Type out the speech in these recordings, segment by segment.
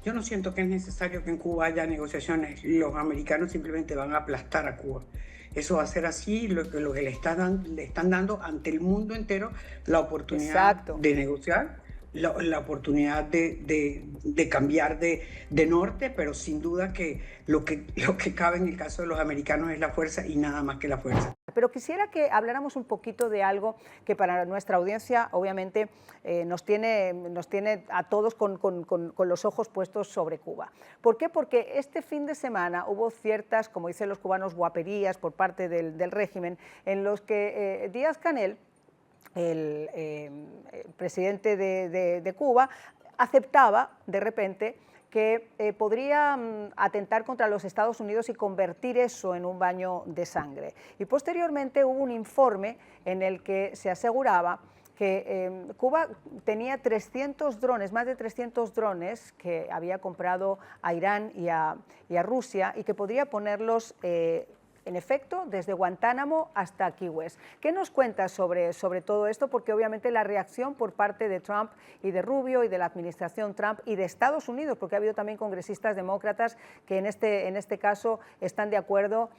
Yo no siento que es necesario que en Cuba haya negociaciones. Los americanos simplemente van a aplastar a Cuba. Eso va a ser así, lo que le están dando ante el mundo entero la oportunidad Exacto. de negociar, la oportunidad de cambiar de norte, pero sin duda que lo que cabe en el caso de los americanos es la fuerza y nada más que la fuerza. Pero quisiera que habláramos un poquito de algo que para nuestra audiencia obviamente nos tiene a todos con los ojos puestos sobre Cuba. ¿Por qué? Porque este fin de semana hubo ciertas, como dicen los cubanos, guaperías por parte del régimen, en los que Díaz-Canel, el presidente de Cuba, aceptaba de repente que podría atentar contra los Estados Unidos y convertir eso en un baño de sangre. Y posteriormente hubo un informe en el que se aseguraba que Cuba tenía 300 drones, más de 300 drones que había comprado a Irán y a Rusia y que podría ponerlos en efecto, desde Guantánamo hasta Key West. ¿Qué nos cuentas sobre todo esto? Porque obviamente la reacción por parte de Trump y de Rubio y de la administración Trump y de Estados Unidos, porque ha habido también congresistas demócratas que en este caso están de acuerdo,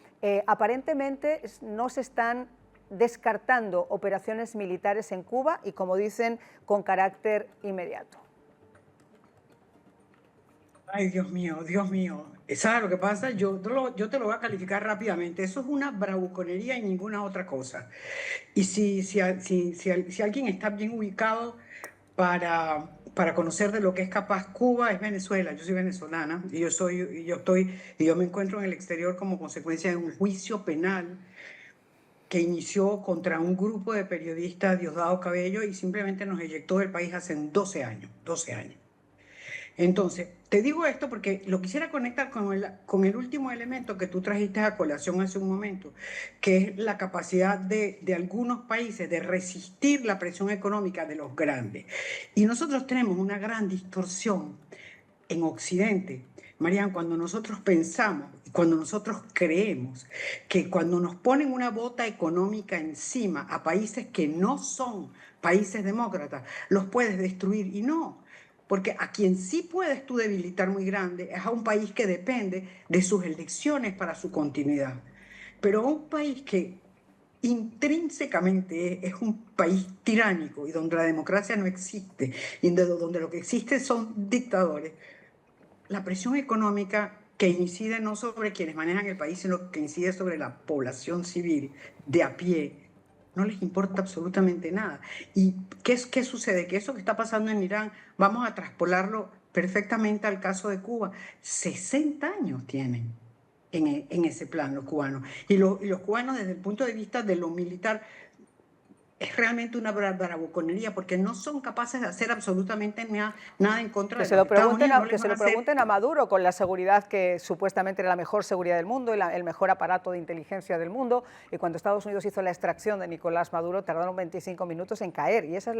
aparentemente no se están descartando operaciones militares en Cuba y, como dicen, con carácter inmediato. Ay, Dios mío, Dios mío. ¿Sabes lo que pasa? Yo te lo voy a calificar rápidamente. Eso es una bravuconería y ninguna otra cosa. Y si alguien está bien ubicado para conocer de lo que es capaz Cuba, es Venezuela. Yo soy venezolana y yo me encuentro en el exterior como consecuencia de un juicio penal que inició contra un grupo de periodistas, Diosdado Cabello, y simplemente nos eyectó del país hace 12 años, 12 años. Entonces, te digo esto porque lo quisiera conectar con el último elemento que tú trajiste a colación hace un momento, que es la capacidad de algunos países de resistir la presión económica de los grandes. Y nosotros tenemos una gran distorsión en Occidente. Marian, cuando nosotros pensamos, cuando nosotros creemos que cuando nos ponen una bota económica encima a países que no son países demócratas, los puedes destruir. Y no, porque a quien sí puedes tú debilitar muy grande es a un país que depende de sus elecciones para su continuidad. Pero a un país que intrínsecamente es un país tiránico y donde la democracia no existe y donde lo que existe son dictadores, la presión económica que incide no sobre quienes manejan el país, sino que incide sobre la población civil de a pie, no les importa absolutamente nada. ¿Y qué sucede? Que eso que está pasando en Irán, vamos a traspolarlo perfectamente al caso de Cuba. 60 años tienen en ese plan los cubanos. Y los cubanos desde el punto de vista de lo militar es realmente una bravuconería porque no son capaces de hacer absolutamente nada en contra de los Estados Unidos. No Que les se van a lo hacer. pregunten a Maduro con la seguridad que supuestamente era la mejor seguridad del mundo y el mejor aparato de inteligencia del mundo. Y cuando Estados Unidos hizo la extracción de Nicolás Maduro tardaron 25 minutos en caer. Y esa es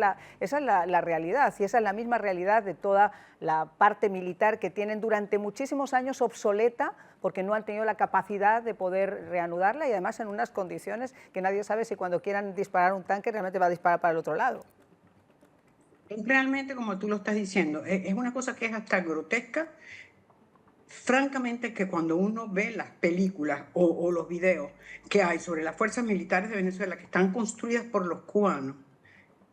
la realidad. Y esa es la misma realidad de toda la parte militar que tienen durante muchísimos años obsoleta porque no han tenido la capacidad de poder reanudarla y además en unas condiciones que nadie sabe si cuando quieran disparar un tanque realmente va a disparar para el otro lado. Realmente, como tú lo estás diciendo, es una cosa que es hasta grotesca. Francamente, que cuando uno ve las películas o los videos que hay sobre las fuerzas militares de Venezuela que están construidas por los cubanos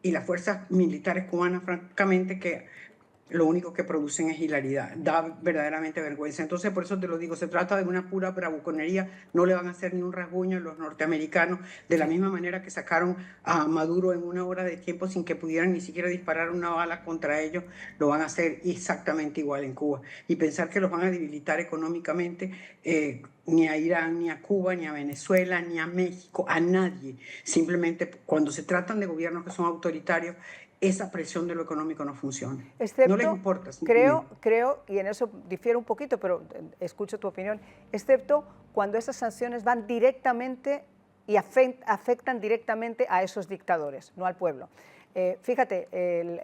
y las fuerzas militares cubanas, francamente, que lo único que producen es hilaridad, da verdaderamente vergüenza. Entonces, por eso te lo digo, se trata de una pura bravuconería, no le van a hacer ni un rasguño a los norteamericanos, de la Sí. misma manera que sacaron a Maduro en una hora de tiempo sin que pudieran ni siquiera disparar una bala contra ellos, lo van a hacer exactamente igual en Cuba. Y pensar que los van a debilitar económicamente, ni a Irán, ni a Cuba, ni a Venezuela, ni a México, a nadie. Simplemente cuando se tratan de gobiernos que son autoritarios, esa presión de lo económico no funciona. No les Excepto, importa, simplemente. y en eso difiero un poquito, pero escucho tu opinión, excepto cuando esas sanciones van directamente y afectan directamente a esos dictadores, no al pueblo. Fíjate,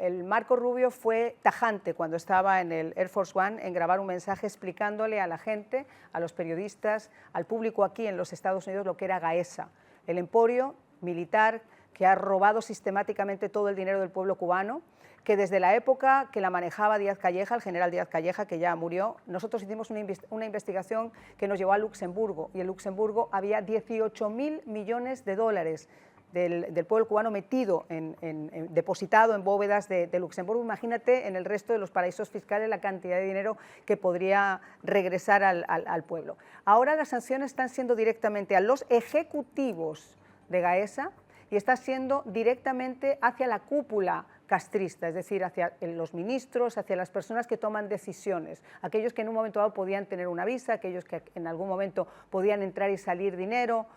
el Marco Rubio fue tajante cuando estaba en el Air Force One en grabar un mensaje explicándole a la gente, a los periodistas, al público aquí en los Estados Unidos lo que era Gaesa, el emporio militar que ha robado sistemáticamente todo el dinero del pueblo cubano, que desde la época que la manejaba Díaz Calleja, el general Díaz Calleja, que ya murió, nosotros hicimos una investigación que nos llevó a Luxemburgo, y en Luxemburgo había 18.000 millones de dólares del pueblo cubano metido, depositado en bóvedas de Luxemburgo. Imagínate en el resto de los paraísos fiscales la cantidad de dinero que podría regresar al pueblo. Ahora las sanciones están siendo directamente a los ejecutivos de Gaesa y está siendo directamente hacia la cúpula castrista, es decir, hacia los ministros, hacia las personas que toman decisiones, aquellos que en un momento dado podían tener una visa, aquellos que en algún momento podían entrar y salir dinero,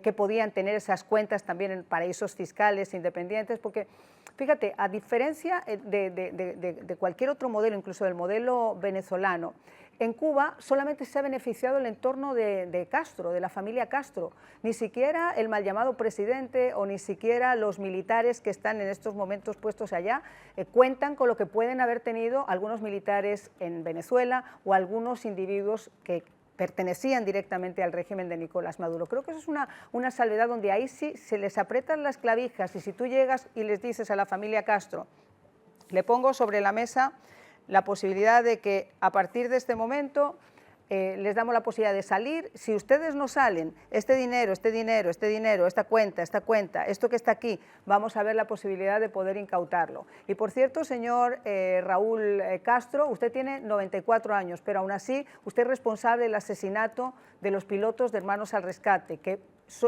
que podían tener esas cuentas también en paraísos fiscales independientes, porque fíjate, a diferencia de cualquier otro modelo, incluso del modelo venezolano, en Cuba solamente se ha beneficiado el entorno de Castro, de la familia Castro, ni siquiera el mal llamado presidente o ni siquiera los militares que están en estos momentos puestos allá cuentan con lo que pueden haber tenido algunos militares en Venezuela o algunos individuos que pertenecían directamente al régimen de Nicolás Maduro. Creo que eso es una salvedad donde ahí sí se les aprietan las clavijas, y si tú llegas y les dices a la familia Castro, le pongo sobre la mesa la posibilidad de que a partir de este momento les damos la posibilidad de salir. Si ustedes no salen, este dinero, esta cuenta, esto que está aquí, vamos a ver la posibilidad de poder incautarlo. Y por cierto, señor Raúl Castro, usted tiene 94 años, pero aún así usted es responsable del asesinato de los pilotos de Hermanos al Rescate, que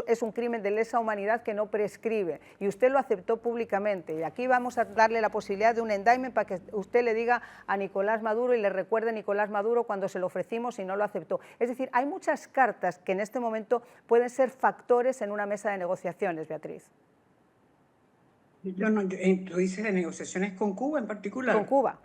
es un crimen de lesa humanidad que no prescribe, y usted lo aceptó públicamente. Y aquí vamos a darle la posibilidad de un indictment para que usted le diga a Nicolás Maduro y le recuerde a Nicolás Maduro cuando se lo ofrecimos y no lo aceptó. Es decir, hay muchas cartas que en este momento pueden ser factores en una mesa de negociaciones, Beatriz. Tú dices de negociaciones con Cuba en particular. Con Cuba.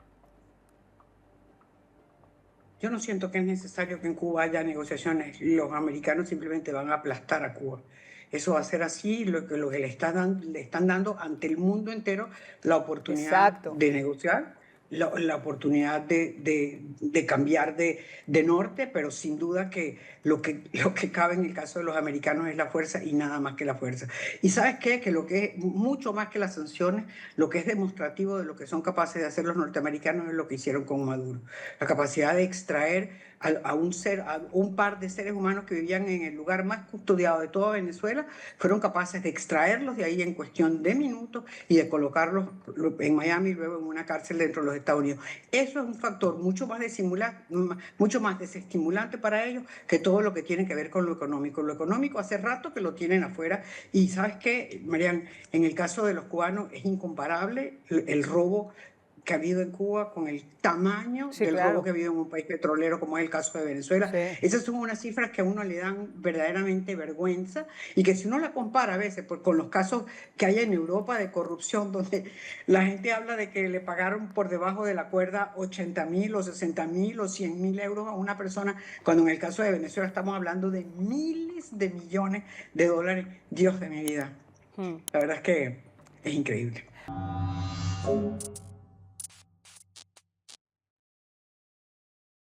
Yo no siento que es necesario que en Cuba haya negociaciones. Los americanos simplemente van a aplastar a Cuba. Eso va a ser así, lo que le están dando ante el mundo entero la oportunidad de negociar, la oportunidad de cambiar de norte, pero sin duda que lo que cabe en el caso de los americanos es la fuerza y nada más que la fuerza. ¿Y sabes qué? Que lo que es mucho más que las sanciones, lo que es demostrativo de lo que son capaces de hacer los norteamericanos es lo que hicieron con Maduro. La capacidad de extraer a un par de seres humanos que vivían en el lugar más custodiado de toda Venezuela, fueron capaces de extraerlos de ahí en cuestión de minutos y de colocarlos en Miami y luego en una cárcel dentro de los Estados Unidos. Eso es un factor mucho más desestimulante para ellos que todo lo que tiene que ver con lo económico. Lo económico hace rato que lo tienen afuera, y ¿sabes qué, Marian? En el caso de los cubanos es incomparable el robo que ha habido en Cuba con el tamaño del robo que ha habido en un país petrolero como es el caso de Venezuela. Esas son unas cifras que a uno le dan verdaderamente vergüenza, y que si uno la compara a veces con los casos que hay en Europa de corrupción, donde la gente habla de que le pagaron por debajo de la cuerda 80.000 o 60.000 o 100.000 euros a una persona, cuando en el caso de Venezuela estamos hablando de miles de millones de dólares. Dios de mi vida. La verdad es que es increíble.